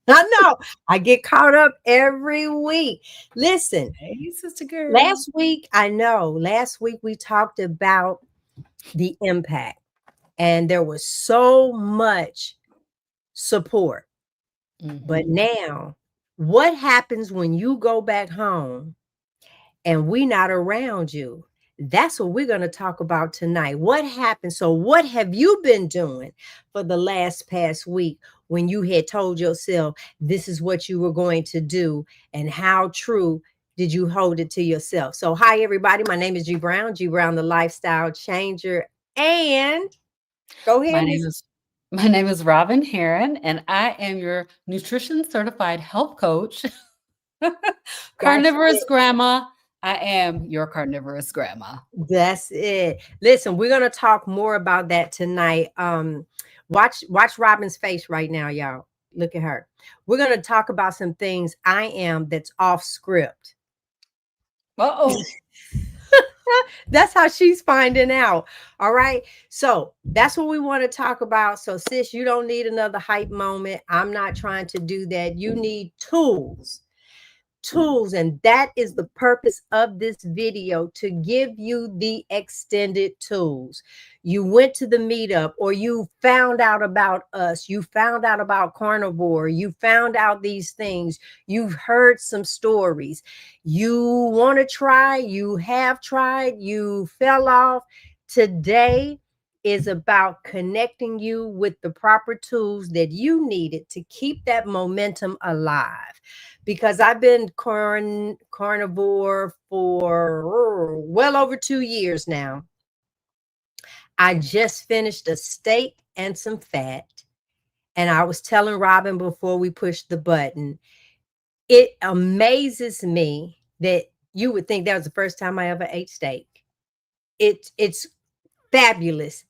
I know. I get caught up every week. Listen, Hey, sister girl. last week, I know, last week we talked about the impact, and there was so much support. But Mm-hmm. now, what happens when you go back home and we not around you? That's what we're going to talk about tonight. What happened? So what have you been doing for the last past week when you had told yourself this is what you were going to do, and how true did you hold it to yourself? So hi everybody, my name is G Brown, the lifestyle changer. And go ahead, My name Miss. is my name is Robyn Heron, and I am your nutrition certified health coach. That's Carnivorous it. grandma. I am your carnivorous grandma. That's it. Listen, we're gonna talk more about that tonight. Watch Robin's face right now, y'all. Look at her. We're gonna talk about some things I am that's off script. Uh-oh. That's how she's finding out. All right. So that's what we want to talk about. So, sis, you don't need another hype moment. I'm not trying to do that. You need tools, and that is the purpose of this video, to give you the extended tools. You went to the meetup, or you found out about us, you found out about carnivore, you found out these things, you've heard some stories, you want to try, you have tried, you fell off. Today is about connecting you with the proper tools that you needed to keep that momentum alive, because I've been carnivore for well over 2 years now. I just finished a steak and some fat. And I was telling Robin before we pushed the button, it amazes me that you would think that was the first time I ever ate steak. It's fabulous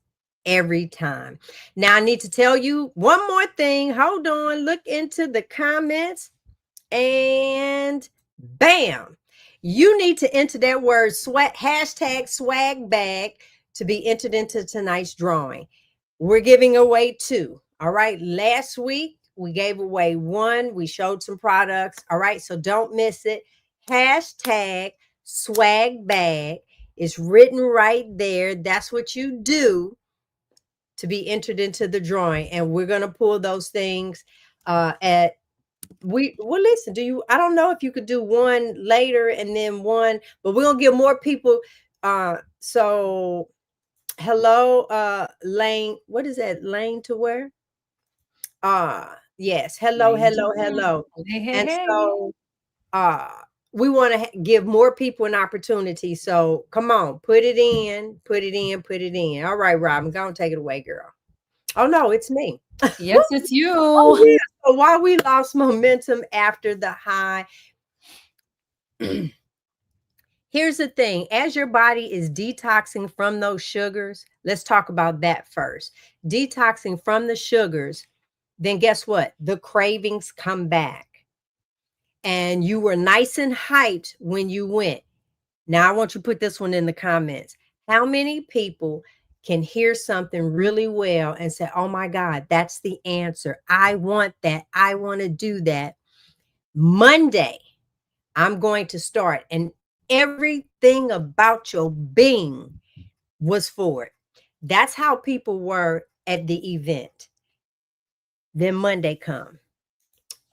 every time. Now I need to tell you one more thing. Hold on, look into the comments. And bam, you need to enter that word swag, hashtag swag bag, to be entered into tonight's drawing. We're giving away two. All right. Last week we gave away one. We showed some products. All right. So don't miss it. Hashtag swag bag is written right there. That's what you do to be entered into the drawing. And we're going to pull those things at we well listen, do you, I don't know if you could do one later and then one, but we're gonna give more people. So hello, Lane, what is that, Lane to where? Yes, hello, Lane to hello, where? hello. Hey, hey, And hey. so uh we want to give more people an opportunity, so come on, put it in, put it in, put it in. All right, Robin, go and take it away, girl. Oh no, it's me. Yes, it's Oh you. yeah. So while we lost momentum after the high, here's the thing, as your body is detoxing from those sugars, let's talk about that first. Detoxing from the sugars, then guess what? The cravings come back. And you were nice and hyped when you went. Now, I want you to put this one in the comments. How many people can hear something really well and say, oh my God, that's the answer? I want that. I want to do that. Monday, I'm going to start. And everything about your being was for it. That's how people were at the event. Then Monday come.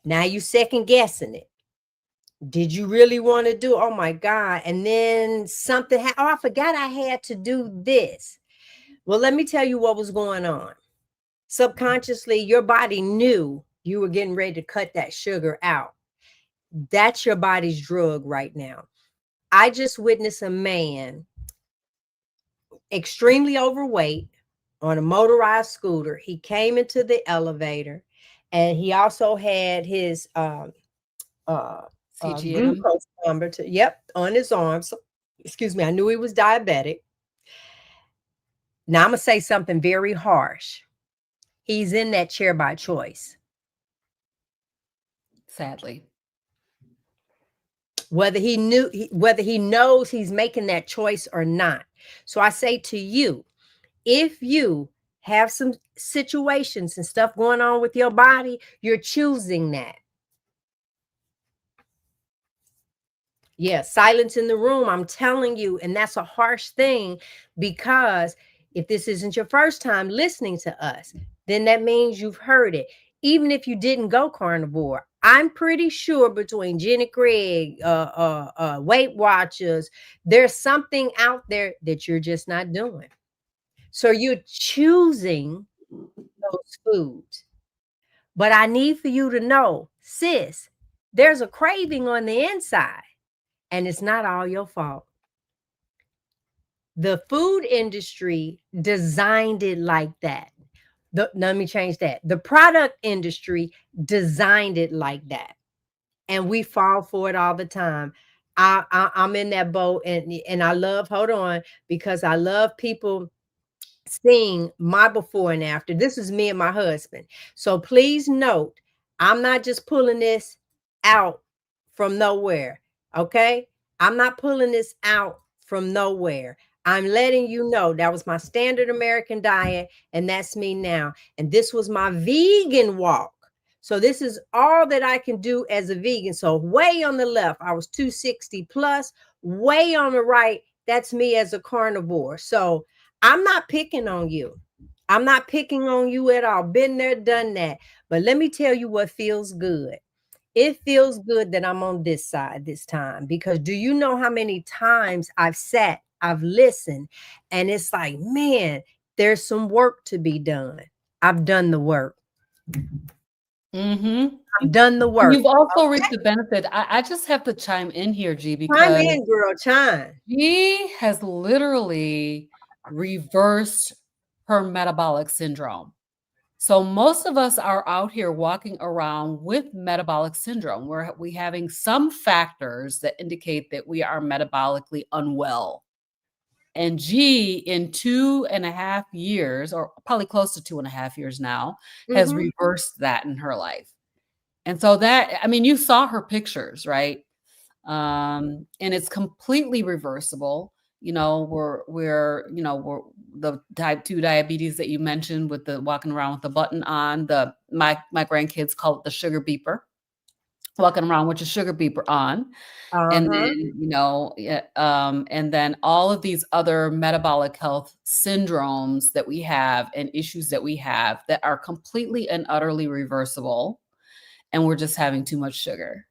Now you second guessing it. Did you really want to do? Oh my God. And then something, oh, I forgot I had to do this. Well, let me tell you what was going on. Subconsciously, your body knew you were getting ready to cut that sugar out. That's your body's drug right now. I just witnessed a man extremely overweight on a motorized scooter. He came into the elevator, and he also had his uh, CGM. glucose number to, yep, on his arms. Excuse me. I knew he was diabetic. Now I'm gonna say something very harsh. He's in that chair by choice, Sadly. whether he knew, whether he knows he's making that choice or not. So I say to you, if you have some situations and stuff going on with your body, you're choosing that. Yeah, silence in the room, I'm telling you. And that's a harsh thing, because if this isn't your first time listening to us, then that means you've heard it. Even if you didn't go carnivore, I'm pretty sure between Jenny Craig, Weight Watchers, there's something out there that you're just not doing. So you're choosing those foods. But I need for you to know, sis, there's a craving on the inside, and it's not all your fault. The food industry designed it like that. Let me change that. The product industry designed it like that. And we fall for it all the time. I'm in that boat, and I love, hold on, because I love people seeing my before and after. This is me and my husband. So please note, I'm not just pulling this out from nowhere. Okay. I'm not pulling this out from nowhere. I'm letting you know that was my standard American diet, and that's me now. And this was my vegan walk. So this is all that I can do as a vegan. So way on the left, I was 260 plus. Way on the right, that's me as a carnivore. So I'm not picking on you. I'm not picking on you at all. Been there, done that. But let me tell you what feels good. It feels good that I'm on this side this time, because do you know how many times I've sat, I've listened, and it's like, man, there's some work to be done. I've done the work. Mm-hmm. I've done the work. You've also reaped the benefit. I just have to chime in here, G, Chime because in, girl, chime. G has literally reversed her metabolic syndrome. So most of us are out here walking around with metabolic syndrome, where we having some factors that indicate that we are metabolically unwell. And G, in 2.5 years, or probably close to 2.5 years now, has reversed that in her life. And so that, I mean, you saw her pictures, right? And it's completely reversible. You know, we're the type 2 diabetes that you mentioned, with the walking around with the button on. My grandkids call it the sugar beeper, walking around with your sugar beeper on. And then, and then all of these other metabolic health syndromes that we have and issues that we have that are completely and utterly reversible. And we're just having too much sugar.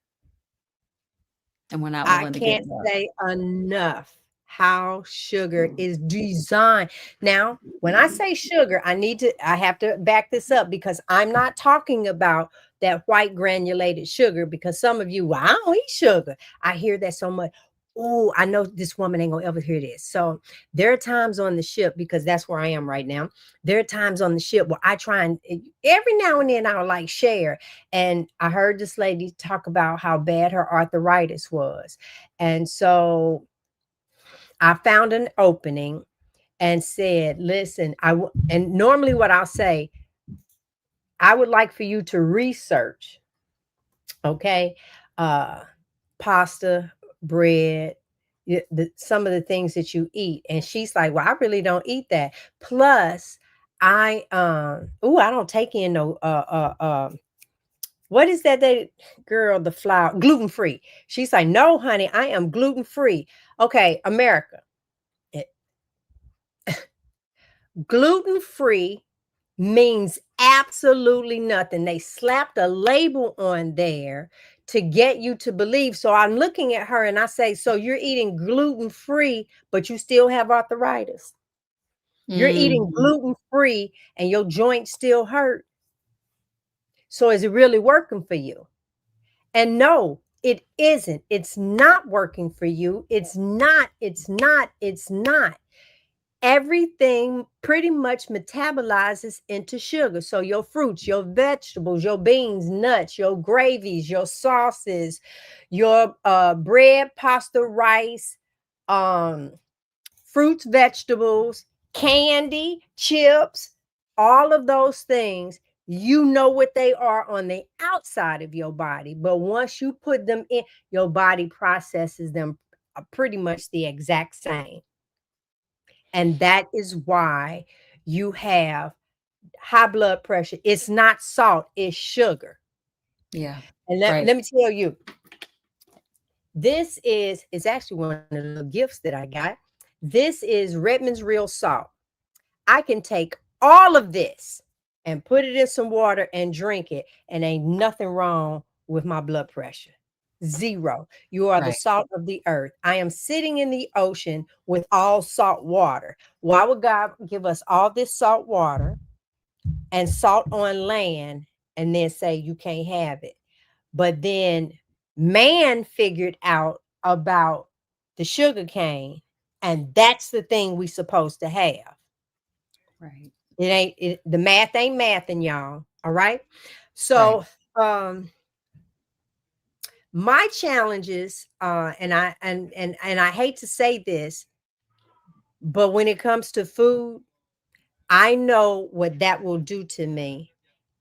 And we're not willing to give it up. I can't say enough how sugar is designed. Now, when I say sugar, I have to back this up, because I'm not talking about that white granulated sugar, because some of you, well, I don't eat sugar. I hear that so much. Oh, I know this woman ain't gonna ever hear this. So there are times on the ship, because that's where I am right now. There are times on the ship where I try, and every now and then I'll like share. And I heard this lady talk about how bad her arthritis was. And so I found an opening and said, listen, and normally what I'll say, I would like for you to research, okay, pasta, bread, some of the things that you eat. And she's like, well, I really don't eat that. Plus, I don't take in no what is that girl, the flour, gluten free. She's like, no, honey, I am gluten free. Okay, America. Gluten free means absolutely nothing. They slapped a label on there to get you to believe. So I'm looking at her and I say, so you're eating gluten free, but you still have arthritis. You're eating gluten free and your joints still hurt. So is it really working for you? And no, it isn't. It's not working for you. It's not. Everything pretty much metabolizes into sugar. So your fruits, your vegetables, your beans, nuts, your gravies, your sauces, your bread, pasta, rice, fruits, vegetables, candy, chips, all of those things, you know what they are on the outside of your body. But once you put them in, your body processes them pretty much the exact same. And that is why you have high blood pressure. It's not salt, it's sugar. Yeah. And Right. let me tell you, this is it's actually one of the little gifts that I got. This is Redmond's Real Salt. I can take all of this and put it in some water and drink it, and ain't nothing wrong with my blood pressure. Zero. You are the Right. salt of the earth. I am sitting in the ocean with all salt water. Why would God give us all this salt water and salt on land and then say you can't have it? But then man figured out about the sugar cane, and that's the thing we supposed to have. Right. The math ain't mathing, y'all. All right. Right. So my challenges, and I hate to say this, but when it comes to food, I know what that will do to me,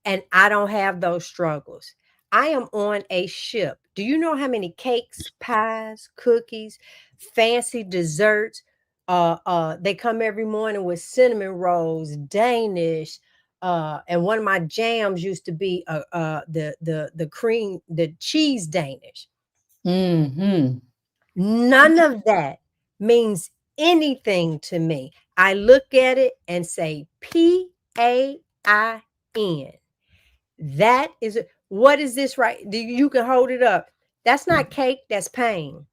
and I don't have those struggles. I am on a ship. Do you know how many cakes, pies, cookies, fancy desserts? They come every morning with cinnamon rolls, Danish, and one of my jams used to be the cream, the cheese Danish. Hmm. None of that means anything to me. I look at it and say PAIN. That is what is this right? You can hold it up. That's not cake, that's pain.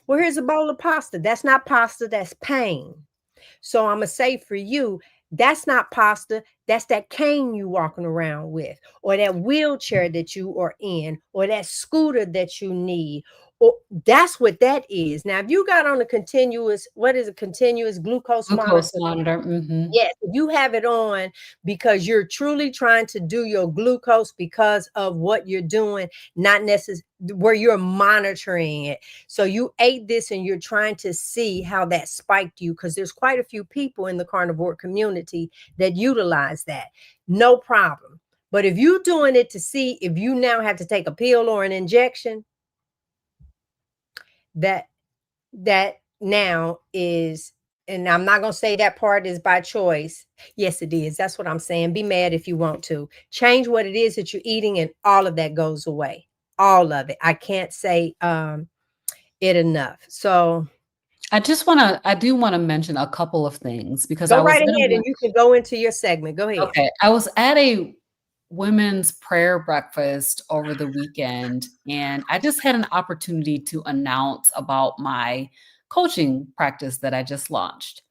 Well, here's a bowl of pasta. That's not pasta, that's pain. So I'm gonna say for you, that's not pasta, that's that cane you walking around with, or that wheelchair that you are in, or that scooter that you need. Or that's what that is. Now, if you got on a continuous, what is a continuous glucose Glucose monitor? monitor. Hmm. Yes, if you have it on because you're truly trying to do your glucose because of what you're doing, not necessarily where you're monitoring it. So you ate this and you're trying to see how that spiked you, because there's quite a few people in the carnivore community that utilize that. No problem. But if you're doing it to see if you now have to take a pill or an injection, that that now is, and I'm not going to say that part is by choice. Yes, it is. That's what I'm saying. Be mad if you want to. Change what it is that you're eating, and all of that goes away. All of it. I can't say it enough. So I do want to mention a couple of things because go I was right at ahead and you can go into your segment. Go ahead. okay. I was at a women's prayer breakfast over the weekend, and I just had an opportunity to announce about my coaching practice that I just launched.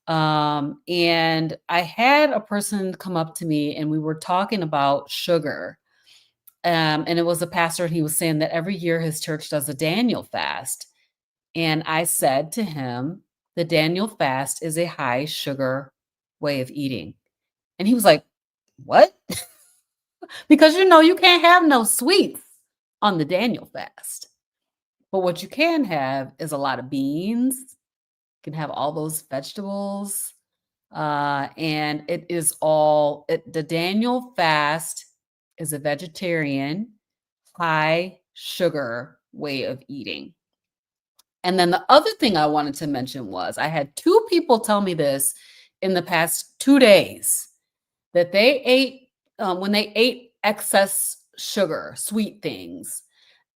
And I had a person come up to me, and we were talking about sugar. And it was a pastor, and he was saying that every year his church does a Daniel fast. And I said to him, the Daniel fast is a high sugar way of eating. And he was like, what? Because you can't have no sweets on the Daniel fast. But what you can have is a lot of beans. You can have all those vegetables. And it is the Daniel fast is a vegetarian, high sugar way of eating. And then the other thing I wanted to mention was I had two people tell me this in the past 2 days that they ate, when they ate excess sugar, sweet things,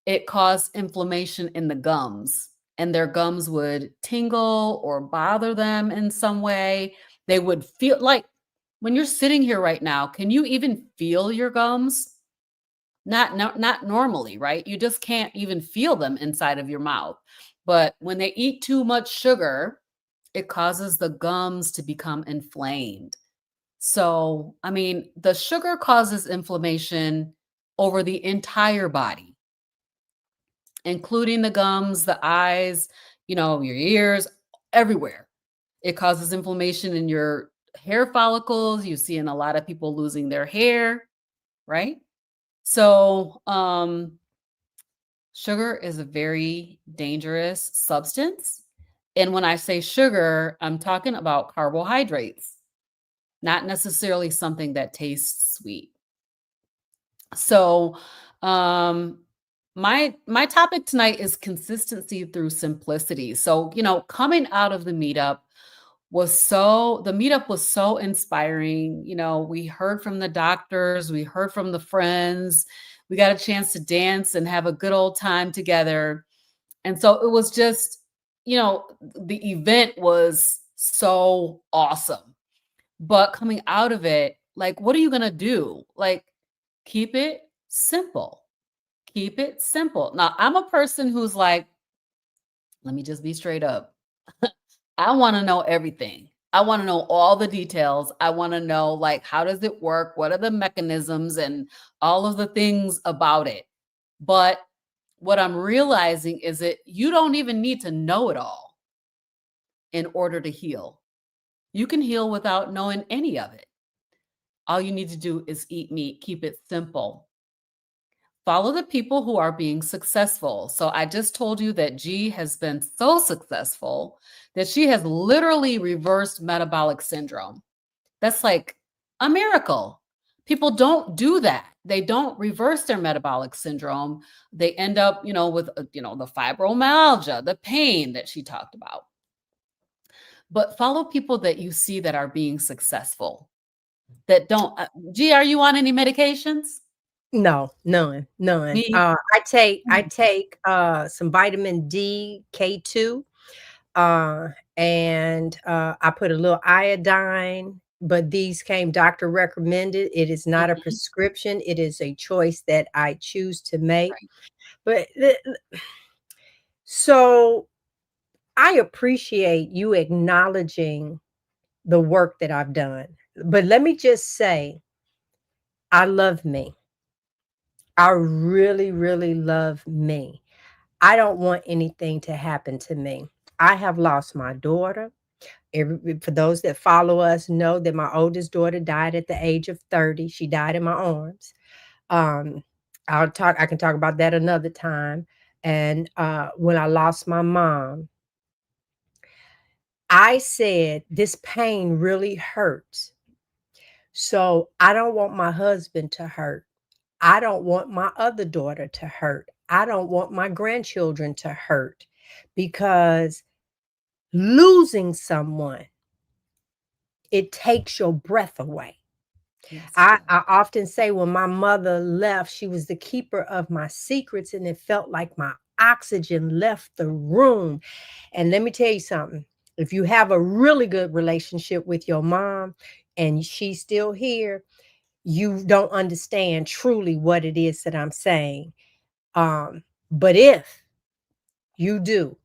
it caused inflammation in the gums, and their gums would tingle or bother them in some way. They would feel like when you're sitting here right now, can you even feel your gums? Not no, not normally, right? You just can't even feel them inside of your mouth. But when they eat too much sugar, it causes the gums to become inflamed. So, I mean, the sugar causes inflammation over the entire body, including the gums, the eyes, your ears, everywhere. It causes inflammation in your hair follicles. You see in a lot of people losing their hair, right? So, sugar is a very dangerous substance. And when I say sugar, I'm talking about carbohydrates, not necessarily something that tastes sweet. So, um, my topic tonight is consistency through simplicity. So, coming out of the meetup, the meetup was so inspiring. You know, we heard from the doctors, we heard from the friends, we got a chance to dance and have a good old time together. And so it was just, you know, the event was so awesome. But coming out of it, like, what are you going to do? Like, keep it simple. Keep it simple. Now, I'm a person who's like, let me just be straight up. I want to know everything. I want to know all the details. I want to know, like, how does it work? What are the mechanisms and all of the things about it? But what I'm realizing is that you don't even need to know it all in order to heal. You can heal without knowing any of it. All you need to do is eat meat, keep it simple. Follow the people who are being successful. So I just told you that G has been so successful that she has literally reversed metabolic syndrome. That's like a miracle. People don't do that. They don't reverse their metabolic syndrome. They end up, you know, with, you know, the fibromyalgia, the pain that she talked about. But follow people that you see that are being successful, that don't. G, are you on any medications? No, none. Me. I take some vitamin D K2, and I put a little iodine, but these came doctor recommended. It is not a Mhm. prescription. It is a choice that I choose to make. Right. But so I appreciate you acknowledging the work that I've done. But let me just say, I love me. I really, really love me. I don't want anything to happen to me. I have lost my daughter. For those that follow us know that my oldest daughter died at the age of 30. She died in my arms. Um, I can talk about that another time. And when I lost my mom, I said, this pain really hurts. So I don't want my husband to hurt. I don't want my other daughter to hurt. I don't want my grandchildren to hurt, because losing someone, it takes your breath away. Yes, it I does. often say when my mother left, she was the keeper of my secrets, and it felt like my oxygen left the room. And let me tell you something. If you have a really good relationship with your mom and she's still here, you don't understand truly what it is that I'm saying. But if you do,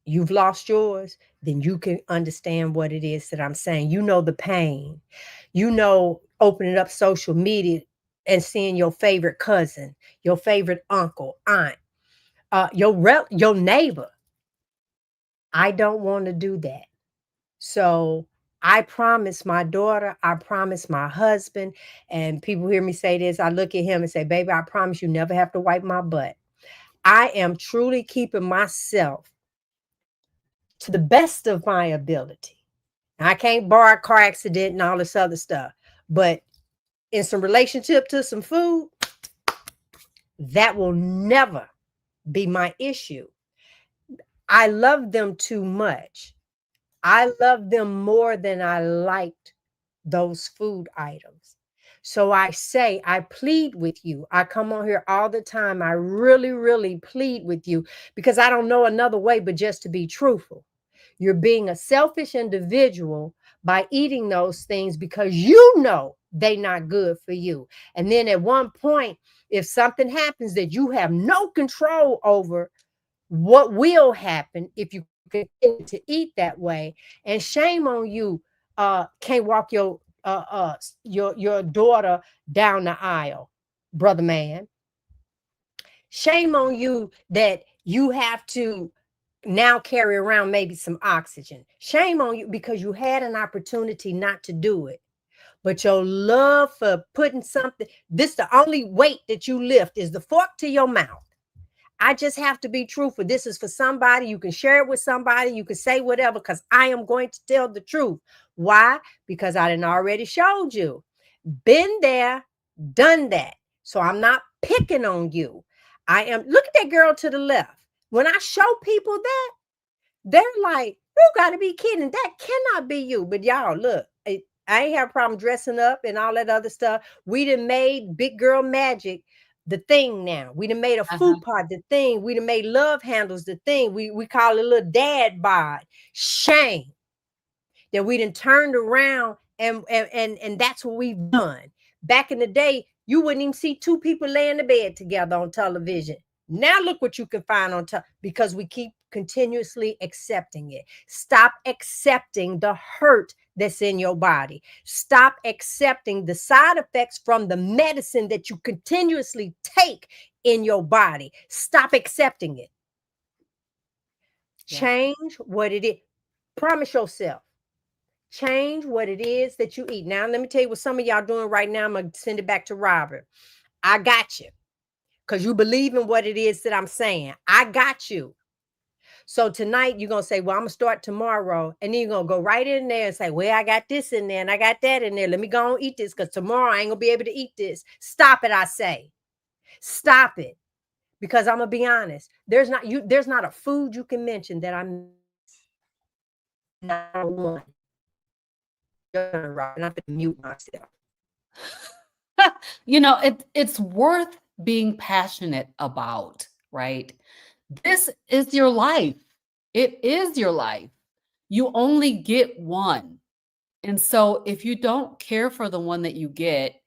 you've lost yours, then you can understand what it is that I'm saying. You know the pain. You know, opening up social media and seeing your favorite cousin, your favorite uncle, aunt, your neighbor. I don't want to do that. So I promise my daughter, I promise my husband, and people hear me say this. I look at him and say, baby, I promise you never have to wipe my butt. I am truly keeping myself to the best of my ability. I can't bar a car accident and all this other stuff, but in some relationship to some food, that will never be my issue. I love them too much. I love them more than I liked those food items. So I say, I plead with you. I come on here all the time. I really, really plead with you, because I don't know another way but just to be truthful. You're being a selfish individual by eating those things because you know they're not good for you. And then at one point, if something happens that you have no control over, what will happen if you continue to eat that way? And shame on you, can't walk your daughter down the aisle, brother man. Shame on you that you have to now carry around maybe some oxygen. Shame on you because you had an opportunity not to do it. But your love for putting something, this the only weight that you lift is the fork to your mouth. I just have to be truthful. This is for somebody. You can share it with somebody. You can say whatever, because I am going to tell the truth. Why? Because I didn't already showed you. Been there, done that. So I'm not picking on you. I am. Look at that girl to the left. When I show people that, they're like, got to be kidding. That cannot be you. But y'all, look, I ain't have a problem dressing up and all that other stuff. We done made big girl magic the thing now. We done made a food pot the thing. We done made love handles the thing. We call it a little dad bod. Shame that we done turned around and that's what we've done. Back in the day, you wouldn't even see two people laying in bed together on television. Now look what you can find on top because we keep continuously accepting it. Stop accepting the hurt that's in your body. Stop accepting the side effects from the medicine that you continuously take in your body. Stop accepting it. Change what it is. Promise yourself. Change what it is that you eat. Now, let me tell you what some of y'all doing right now. I'm going to send it back to Robert. I got you because you believe in what it is that I'm saying. I got you. So tonight you're going to say, well, I'm going to start tomorrow. And then you're going to go right in there and say, well, I got this in there and I got that in there. Let me go and eat this because tomorrow I ain't going to be able to eat this. Stop it, I say. Stop it. Because I'm going to be honest. There's not a food you can mention that I'm not one. And I have to mute myself. It's worth being passionate about, right? This is your life. It is your life. You only get one. And so if you don't care for the one that you get,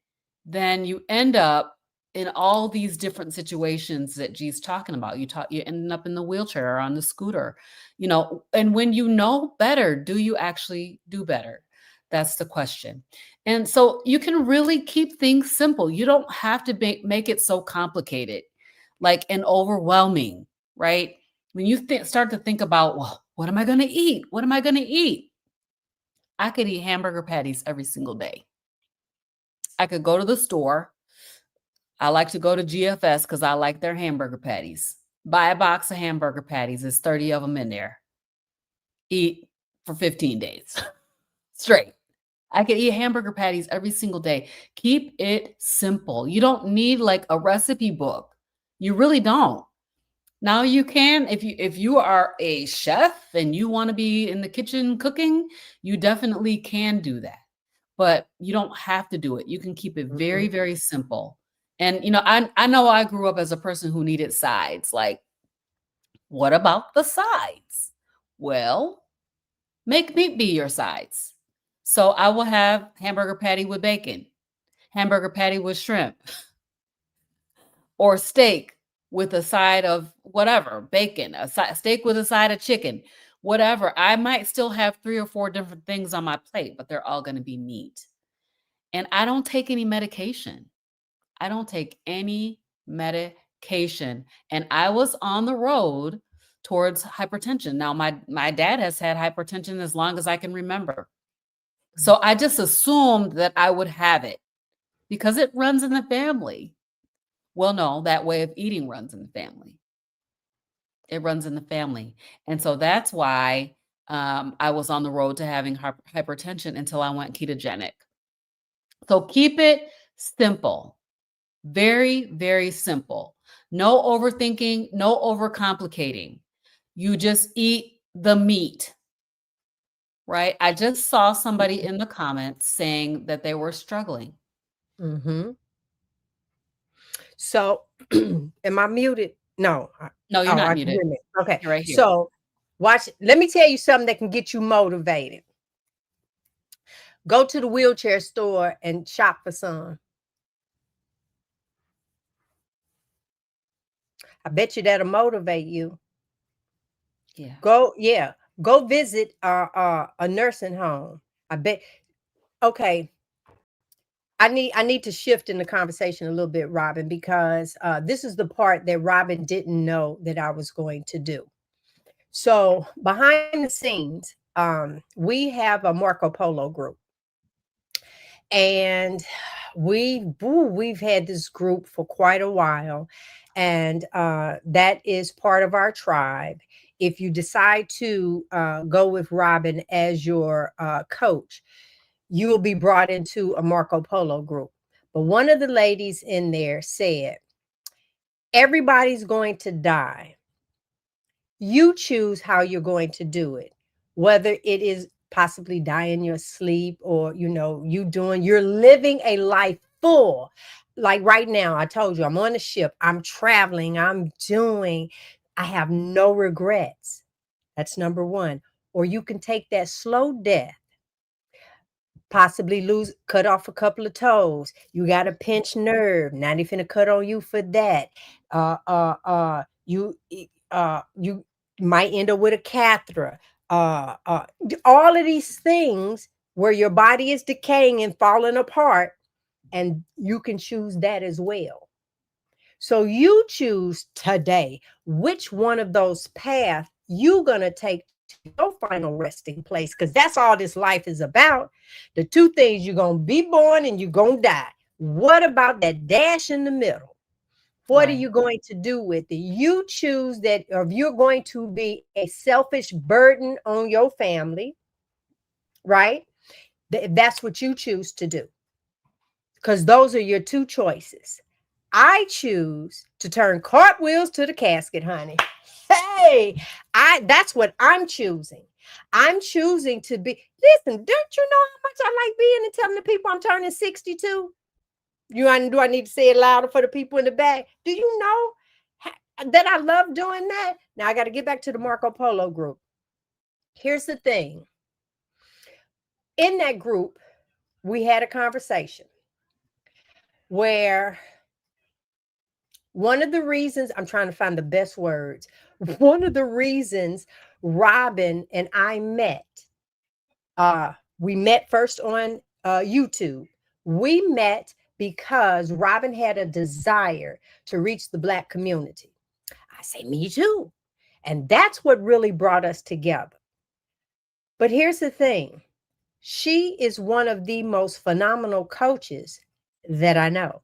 then you end up in all these different situations that G's talking about. You end up in the wheelchair or on the scooter, and when you know better, do you actually do better? That's the question. And so you can really keep things simple. You don't have to make it so complicated, like and overwhelming, right? When you start to think about, well, what am I going to eat? What am I going to eat? I could eat hamburger patties every single day. I could go to the store. I like to go to GFS because I like their hamburger patties. Buy a box of hamburger patties. There's 30 of them in there. Eat for 15 days straight. I could eat hamburger patties every single day. Keep it simple. You don't need like a recipe book. You really don't. Now you can, if you are a chef and you want to be in the kitchen cooking, you definitely can do that. But you don't have to do it. You can keep it very, very simple. And I know I grew up as a person who needed sides. Like, what about the sides? Well, make meat be your sides. So I will have hamburger patty with bacon, hamburger patty with shrimp, or steak with a side of whatever, bacon, steak with a side of chicken, whatever. I might still have 3 or 4 different things on my plate, but they're all going to be meat. And I don't take any medication. I don't take any medication. And I was on the road towards hypertension. Now, my dad has had hypertension as long as I can remember. So I just assumed that I would have it because it runs in the family. Well, no, that way of eating runs in the family. It runs in the family. And so that's why I was on the road to having hypertension until I went ketogenic. So keep it simple. Very, very simple. No overthinking, no overcomplicating. You just eat the meat, right? I just saw somebody in the comments saying that they were struggling. So, am I muted? No. No, you're not muted. Okay. You're right here. So, watch. Let me tell you something that can get you motivated. Go to the wheelchair store and shop for some. I bet you that'll motivate you. Yeah. Go visit a nursing home. I bet. Okay. I need to shift in the conversation a little bit, Robyn, because this is the part that Robyn didn't know that I was going to do. So behind the scenes, we have a Marco Polo group. And we've had this group for quite a while. And that is part of our tribe. If you decide to go with Robyn as your coach, you will be brought into a Marco Polo group. But one of the ladies in there said, everybody's going to die. You choose how you're going to do it. whether it is possibly dying your sleep, or you're living a life full. Like right now, I told you I'm on a ship, I'm traveling, I have no regrets. That's number one. Or you can take that slow death, possibly cut off a couple of toes. You got a pinched nerve. Now they finna cut on you for that. You might end up with a catheter. All of these things where your body is decaying and falling apart, and you can choose that as well. So you choose today which one of those paths you're going to take to your final resting place, because that's all this life is about. The two things: you're going to be born and you're going to die. What about that dash in the middle? What are Right. you going to do with it? You choose that. Or if you're going to be a selfish burden on your family, right? That's what you choose to do, because those are your two choices. I choose to turn cartwheels to the casket, honey. Hey, that's what I'm choosing. I'm choosing to be. Listen, don't you know how much I like being and telling the people I'm turning 62? Do I need to say it louder for the people in the back? Do you know that I love doing that? Now I got to get back to the Marco Polo group. Here's the thing. In that group, we had a conversation where one of the reasons, I'm trying to find the best words, one of the reasons Robyn and I met, we met first on YouTube. We met because Robyn had a desire to reach the Black community. I say, me too. And that's what really brought us together. But here's the thing. She is one of the most phenomenal coaches that I know.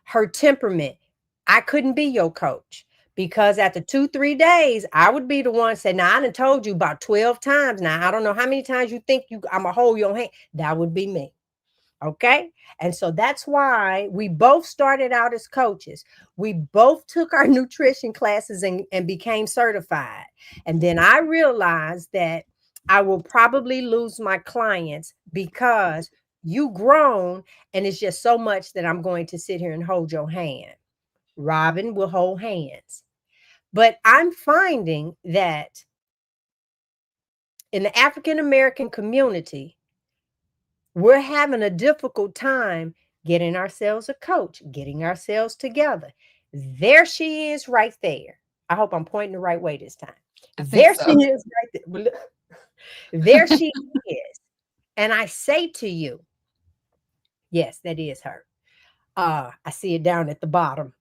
Her temperament, I couldn't be your coach, because after 2-3 days, I would be the one saying, now I done told you about 12 times. Now I don't know how many times you think I'm gonna hold your hand. That would be me. Okay. And so that's why we both started out as coaches. We both took our nutrition classes and became certified. And then I realized that I will probably lose my clients because you grown, and it's just so much that I'm going to sit here and hold your hand. Robyn will hold hands. But I'm finding that in the African American community, we're having a difficult time getting ourselves a coach, getting ourselves together. There she is right there. I hope I'm pointing the right way this time. I think There she so. is right there. There she is. And I say to you, yes, that is her. I see it down at the bottom.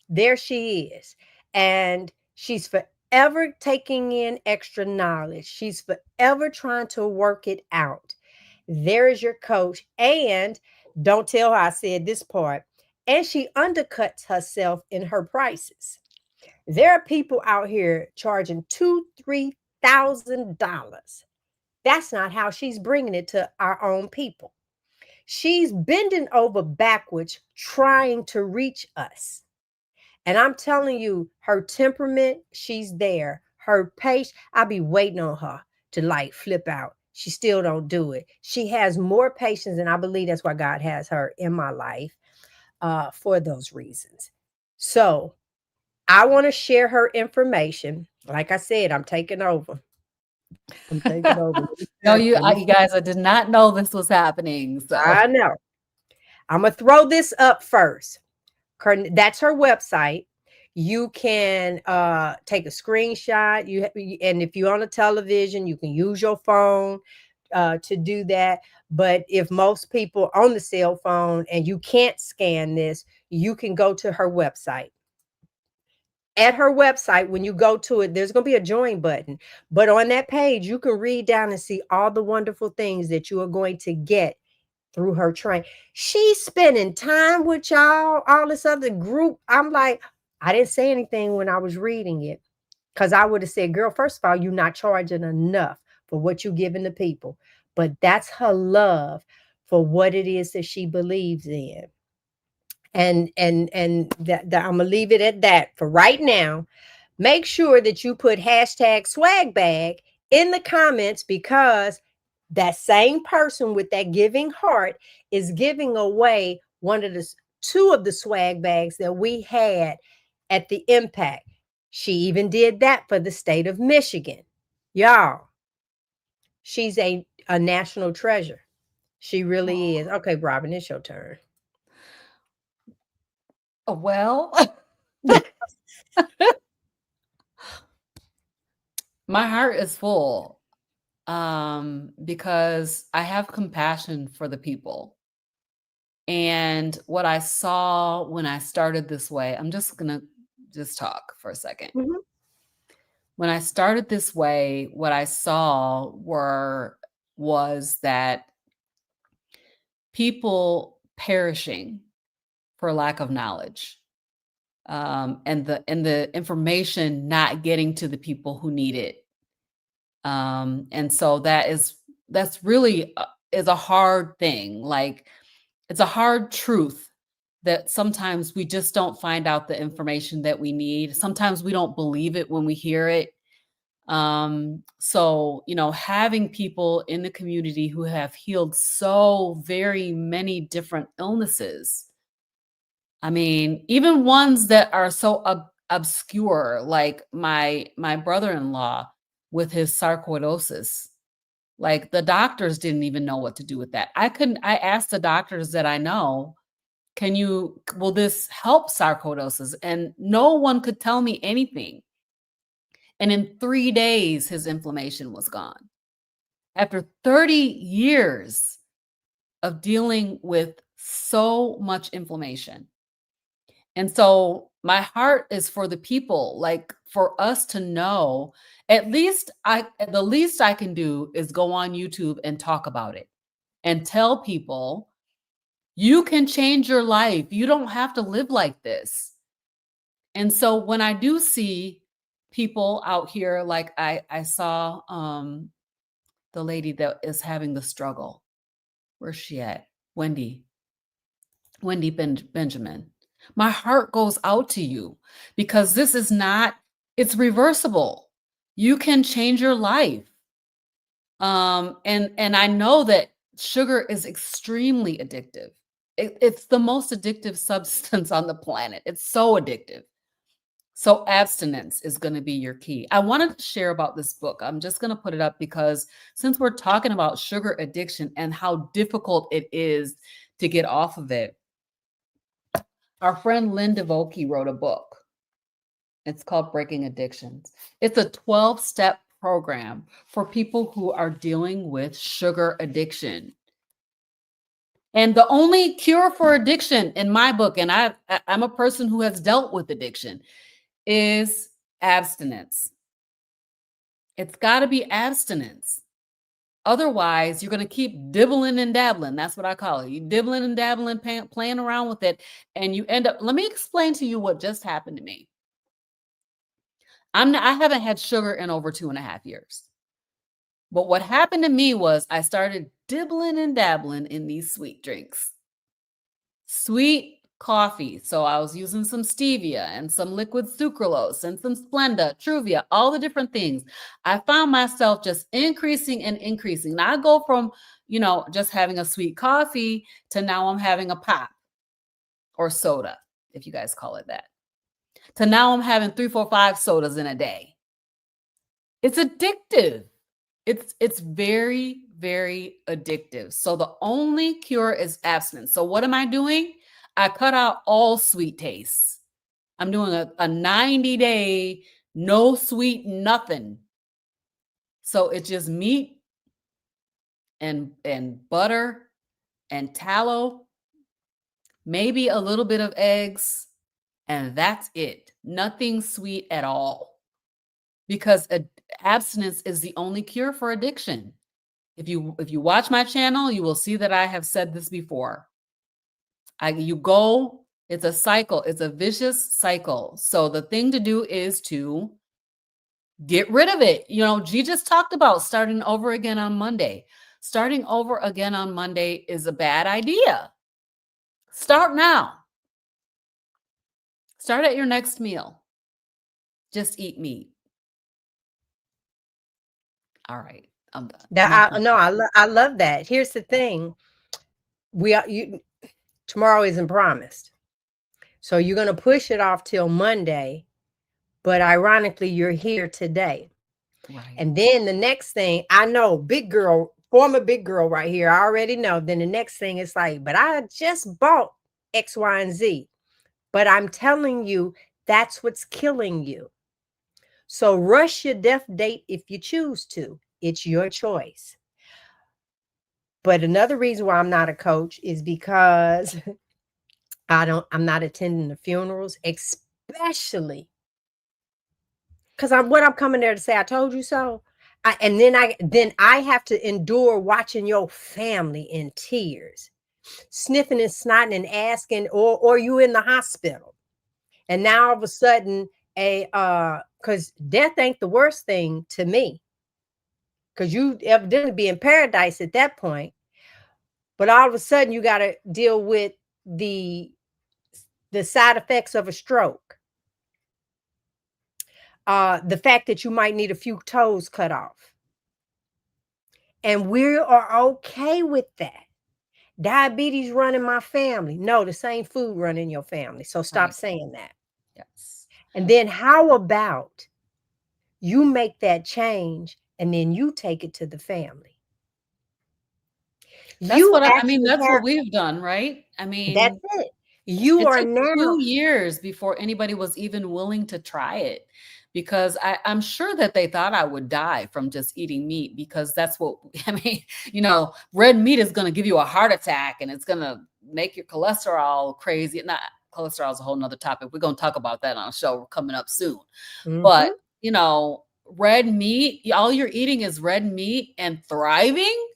There she is. And she's forever taking in extra knowledge. She's forever trying to work it out. There is your coach. And don't tell her I said this part. And she undercuts herself in her prices. There are people out here charging $2,000-$3,000. That's not how she's bringing it to our own people. She's bending over backwards trying to reach us. And I'm telling you, her temperament, she's there. Her pace, I be waiting on her to like flip out. She still don't do it. She has more patience, and I believe that's why God has her in my life, for those reasons. So I want to share her information. Like I said, I'm taking over. I'm taking over. No, Let me you guys, I did not know this was happening. So I know. I'm gonna throw this up first. That's her website. You can take a screenshot. And if you're on a television, you can use your phone to do that. But if most people on the cell phone and you can't scan this, you can go to her website. At her website, when you go to it, there's going to be a join button. But on that page, you can read down and see all the wonderful things that you are going to get through her train. She's spending time with y'all, all this other group. I'm like, I didn't say anything when I was reading it, because I would have said, girl, first of all, you're not charging enough for what you're giving the people. But that's her love for what it is that she believes in. And that I'm gonna leave it at that for right now. Make sure that you put hashtag swag bag in the comments, because that same person with that giving heart is giving away two of the swag bags that we had at the Impact. She even did that for the state of Michigan. Y'all, she's a national treasure. She really is. Okay, Robyn, it's your turn. Well, my heart is full because I have compassion for the people. And what I saw when I started this way, I'm just going to just talk for a second. Mhm. When I started this way, what I saw was that people perishing for lack of knowledge, and the information not getting to the people who need it. And so that's really is a hard thing. Like, it's a hard truth that sometimes we just don't find out the information that we need. Sometimes we don't believe it when we hear it. So, having people in the community who have healed so very many different illnesses. I mean, even ones that are so obscure, like my brother-in-law with his sarcoidosis. Like, the doctors didn't even know what to do with that. I asked the doctors that I know, will this help sarcoidosis? And no one could tell me anything. And in 3 days, his inflammation was gone. After 30 years of dealing with so much inflammation. And so my heart is for the people, like, for us to know, the least I can do is go on YouTube and talk about it and tell people, you can change your life. You don't have to live like this. And so when I do see people out here, like I saw the lady that is having the struggle. Where's she at? Wendy Benjamin. My heart goes out to you, because this is it's reversible. You can change your life. And I know that sugar is extremely addictive. It's the most addictive substance on the planet. It's so addictive. So abstinence is going to be your key. I wanted to share about this book. I'm just going to put it up because since we're talking about sugar addiction and how difficult it is to get off of it, our friend Linda Volke wrote a book. It's called Breaking Addictions. It's a 12-step program for people who are dealing with sugar addiction. And the only cure for addiction in my book, and I'm a person who has dealt with addiction, is abstinence. It's got to be abstinence. Otherwise, you're going to keep dibbling and dabbling. That's what I call it. You dibbling and dabbling, playing around with it, and you end up. Let me explain to you what just happened to me. I haven't had sugar in over 2.5 years. But what happened to me was I started dibbling and dabbling in these sweet drinks. Sweet coffee. So I was using some stevia and some liquid sucralose and some Splenda, Truvia, all the different things. I found myself just increasing and increasing. Now I go from, just having a sweet coffee to now I'm having a pop or soda, if you guys call it that. To now I'm having 3, 4, 5 sodas in a day. It's addictive. It's very, very addictive. So the only cure is abstinence. So what am I doing? I cut out all sweet tastes. I'm doing a 90-day, no sweet, nothing. So it's just meat and butter and tallow, maybe a little bit of eggs, and that's it. Nothing sweet at all. Because abstinence is the only cure for addiction. If you watch my channel, you will see that I have said this before. It's a cycle. It's a vicious cycle. So the thing to do is to get rid of it. G just talked about starting over again on Monday. Starting over again on Monday is a bad idea. Start now. Start at your next meal. Just eat meat. All right. I'm done. That Enough I now. no, I love that. Here's the thing. Tomorrow isn't promised. So you're going to push it off till Monday, but ironically you're here today. Right. And then the next thing, I know, big girl, former big girl right here, I already know. Then the next thing is like, but I just bought X, Y, and Z. But I'm telling you, that's what's killing you. So rush your death date if you choose to. It's your choice. But another reason why I'm not a coach is because I'm not attending the funerals, especially because I'm coming there to say, I told you so. And then I have to endure watching your family in tears, sniffing and snotting and asking, or you in the hospital. And now all of a sudden, because death ain't the worst thing to me, because you evidently be in paradise at that point. But all of a sudden, you got to deal with the side effects of a stroke. The fact that you might need a few toes cut off. And we are okay with that. Diabetes run in my family. No, the same food run in your family. So stop Right. saying that. Yes. And then how about you make that change and then you take it to the family? That's You what I mean, actually that's have, what we've done, right? I that's mean, it. You it are took now, 2 years before anybody was even willing to try it because I'm sure that they thought I would die from just eating meat because that's what I mean, red meat is gonna give you a heart attack and it's gonna make your cholesterol crazy. Not cholesterol is a whole nother topic. We're gonna talk about that on a show coming up soon. But, mhm, red meat, all you're eating is red meat and thriving?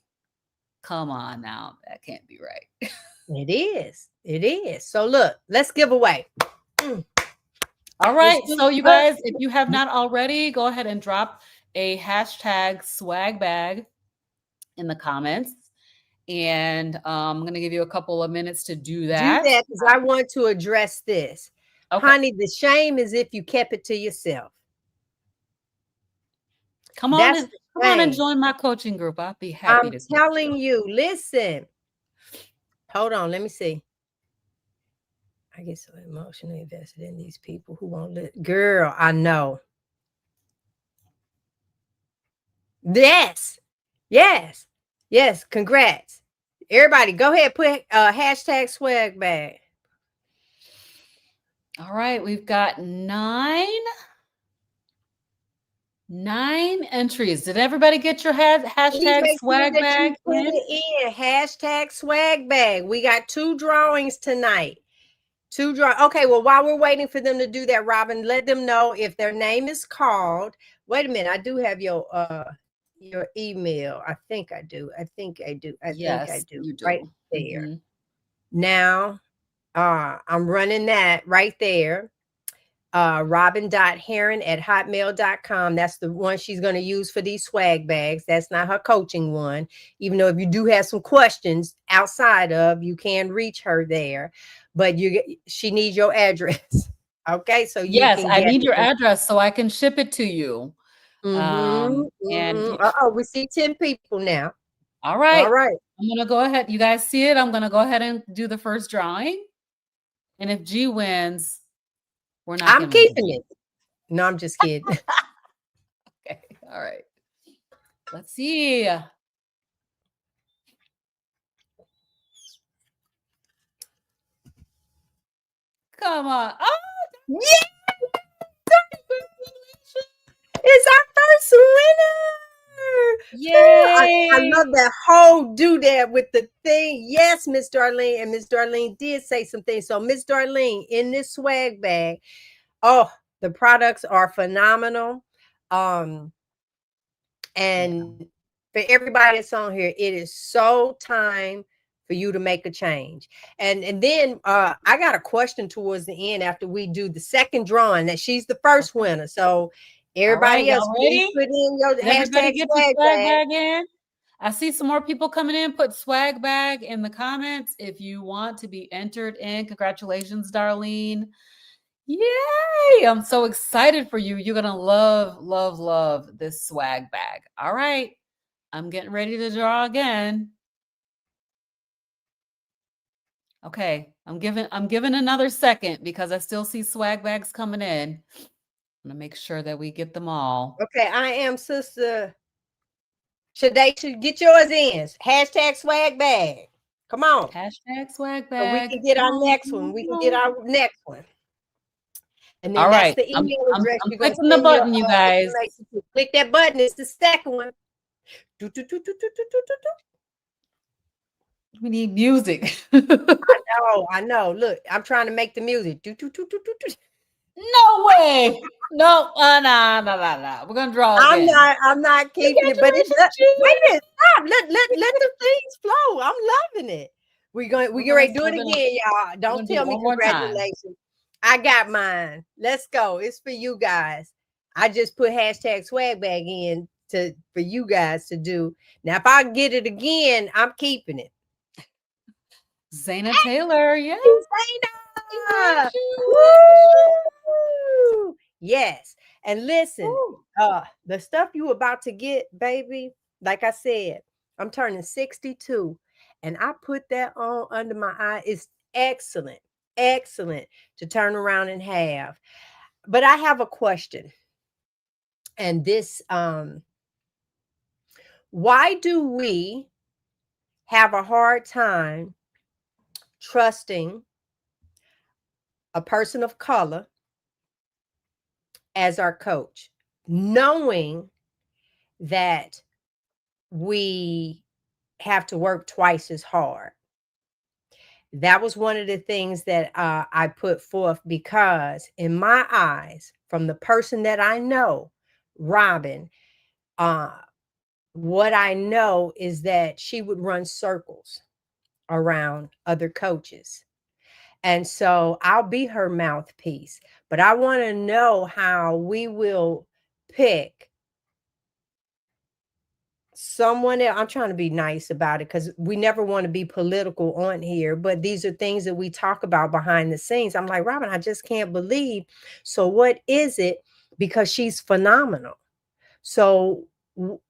Come on now, that can't be right. it is. It is. So look, let's give away. Mm, All let's right. do So you look. guys, if you have not already, go ahead and drop a hashtag swag bag in the comments. And I'm going to give you a couple of minutes to do Do that. that because I want to address this. Okay. Honey, the shame is if you kept it to yourself. Come on That's and the come on and shame. join my coaching group. I'll be happy I'm to coach you. telling you, listen. Hold on, let me see. I get so emotionally invested in these people who won't let. Girl, I know. Yes, yes, yes. Congrats, everybody. Go ahead, put hashtag swag bag. All right. We've got nine entries. Did everybody get your Please hashtag make sure swag that you bag put in? it in hashtag swag bag. We got 2 drawings tonight. 2 draw. Okay, well, while we're waiting for them to do that, Robyn, let them know if their name is called. Wait a minute, I do have your email. I think I do. I think I do. I think I Yes, do. you Right do. there. Mhm. Now, I'm running that right there. Robyn.Heron@hotmail.com. That's the one she's going to use for these swag bags. That's not her coaching one. Even though if you do have some questions outside of, you can reach her there. But she needs your address. Okay, so you Yes, can I get need your it. address so I can ship it to you. And Uh-oh, we see 10 people now. all All right, right. I'm gonna go ahead. You guys see it? I'm gonna go ahead and do the first drawing. And if G wins, we're not I'm giving it to keeping G. it. No, I'm just kidding. Okay, all right. Let's see. Come on. Oh, Yeah, congratulations. it's our first winner. Girl, I Yay. love that whole do that with the thing. Yes, Miss Darlene. And Miss Darlene did say some things. So, Miss Darlene, in this swag bag, oh, the products are phenomenal. Yeah. And for everybody that's on here, it is so time for you to make a change. And then I got a question towards the end after we do the second drawing that she's the first Okay. winner. So All right, everybody else, y'all please ready? put in your Did everybody hashtag get your swag swag bag. bag in? I see some more people coming in. Put swag bag in the comments if you want to be entered in. Congratulations, Darlene. Yay! I'm so excited for you. You're gonna love, love, love this swag bag. All right. I'm getting ready to draw again. Okay. I'm giving another second because I still see swag bags coming in. I'm gonna make sure that we get them all. Okay, I am Sister Shade. Should get yours in. Hashtag swag bag. Come on. Hashtag swag So we bag. can get Come our on, next come one. on, We come can get on. our next one. And then All that's right. the I'm email I'm address I'm you're gonna clicking the send your button, you guys. information to. Click that button. It's the second one. Do, do, do, do, do, do, do, do. We need music. Oh, I know. Look, I'm trying to make the music. Do, do, do, do, do, do. No way. No, nah. We're gonna draw again. I'm not keeping it, but it Congratulations, G. wait a minute, stop. Let the things flow. I'm loving it. We get ready to do it again, y'all. We're Don't gonna do tell it me one more time. congratulations. I got mine. Let's go. It's for you guys. I just put hashtag swag bag in for you guys to do. Now, if I get it again, I'm keeping it. Zayna Taylor, yeah. Zaina! Woo! Yes. And listen, the stuff you about to get, baby, like I said, I'm turning 62 and I put that on under my eye. It's excellent, excellent to turn around and have. But I have a question. And this why do we have a hard time trusting a person of color as our coach, knowing that we have to work twice as hard? That was one of the things that I put forth because, in my eyes, from the person that I know, Robyn, what I know is that she would run circles around other coaches. And so I'll be her mouthpiece, but I want to know how we will pick someone else. I'm trying to be nice about it because we never want to be political on here, but these are things that we talk about behind the scenes. I'm like, Robyn, I just can't believe. So what is it? Because she's phenomenal. So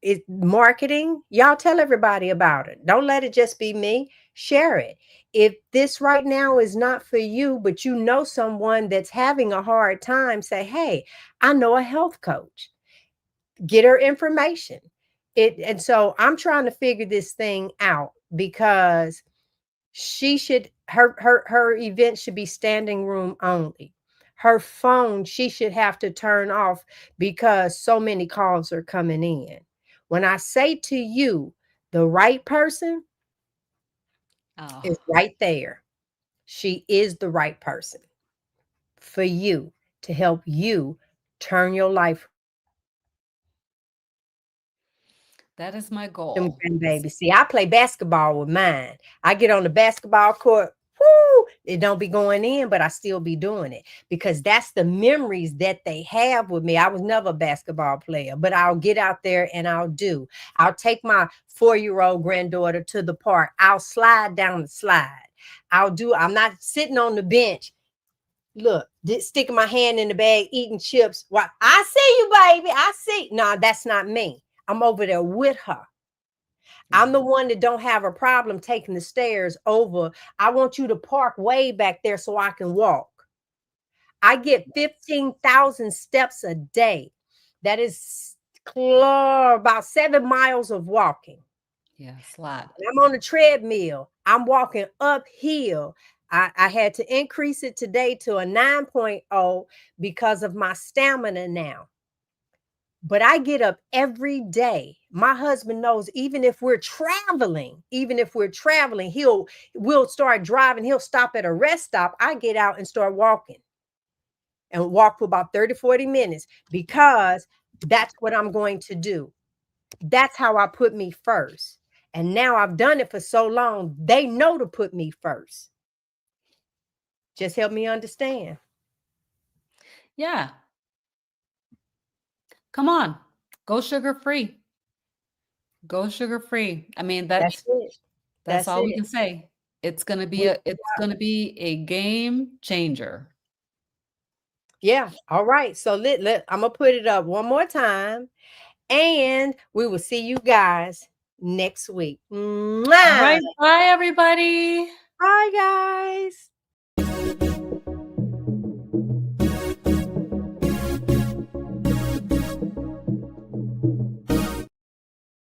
it marketing, y'all tell everybody about it. Don't let it just be me. Share it. If this right now is not for you, but you know someone that's having a hard time, say, hey, I know a health coach. Get her information. And so I'm trying to figure this thing out because she should her event should be standing room only. Her phone she should have to turn off because so many calls are coming in. When I say to you, the right person is right there. She is the right person for you to help you turn your life. That is my Them goal. grandbabies. See, I play basketball with mine. I get on the basketball court. Whoo, it don't be going in, but I still be doing it because that's the memories that they have with me. I was never a basketball player, but I'll get out there and I'll do. I'll take my 4-year-old granddaughter to the park. I'll slide down the slide. I'm not sitting on the bench. Look, sticking my hand in the bag, eating chips. Well, I see you, baby. I see. No, that's not me. I'm over there with her. I'm the one that don't have a problem taking the stairs over. I want you to park way back there so I can walk. I get 15,000 steps a day. That is about 7 miles of walking. Yeah, slide. I'm on the treadmill. I'm walking uphill. I had to increase it today to a 9.0 because of my stamina now. But I get up every day. My husband knows even if we're traveling, we'll start driving. He'll stop at a rest stop. I get out and start walking and walk for about 30, 40 minutes because that's what I'm going to do. That's how I put me first. And now I've done it for so long, they know to put me first. Just help me understand. Yeah. Come on. Go sugar free. Go sugar free. I mean, That's it. that's That's all we it. can say. It's gonna be a game changer. Yeah. All right. So I'm gonna put it up one more time, and we will see you guys next week. All Mwah! right. Bye, everybody. Bye, guys.